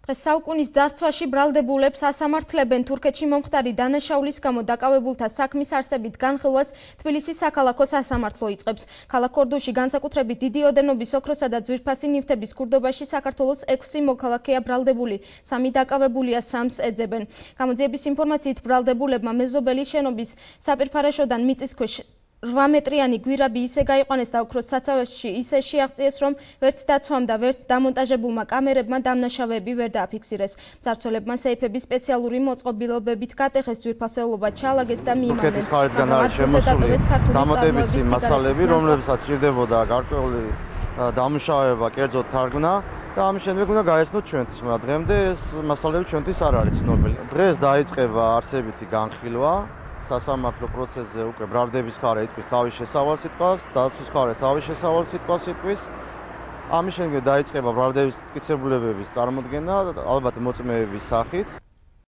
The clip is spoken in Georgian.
დღეს საუკუნის დარცვაში ბრალდებულებს ასამართლებენ თურქეთში მომხდარი დანაშაულის გამო დაკავებულთა საქმის არსებით განხილვას თბილისის საქალაქო სასამართლო იწყებს. ქალაქ ორდუში განსაკუთრებით დიდი ოდენობის ოქროსა და ძვირფასი ნივთების ქურდობაში საქართველოს 6 მოქალაქეა ბრალდებული, 3 დაკავებულია, 3-ს ეძებენ. გამოძიების ინფორმაციით ბრალდებულებმა მეზობელი შენობის საპირფარეშოდან მიწისქვეშ 8 მეტრიანი გვირაბი ისე გაიყვანეს და ოქროს საცავებში ისე შეაღწიეს, რომ ვერც დაცვამ და ვერც დამონტაჟებულმა კამერებმა დამნაშავეები ვერ დააფიქსირეს. მძარცველებმა სეიფები სპეციალური მოწყობილობებით გატეხეს, ძვირფასეულობა ჩალაგეს და მიიმანეს. დამატებითი მასალები, რომლებსაც სჭირდებოდა გარკვეული დამუშავება, კერძოდ თარგმნა და ამის შემდეგ უნდა გაეცნოთ ჩვენთვის, მაგრამ დღემდე ეს მასალები ჩვენთვის არ არის ცნობილი. დღეს დაიწყება არსებითი განხილვა. სასამართლო პროცესზე უკვე ბრალდების მხარე იტყვის თავის შესავალ სიტყვას, დაცვის მხარე თავის შესავალ სიტყვას იტყვის. ამის შემდეგ დაიწყება ბრალდების მტკიცებულებების წარმოდგენა, ალბათ მოწმეების სახით.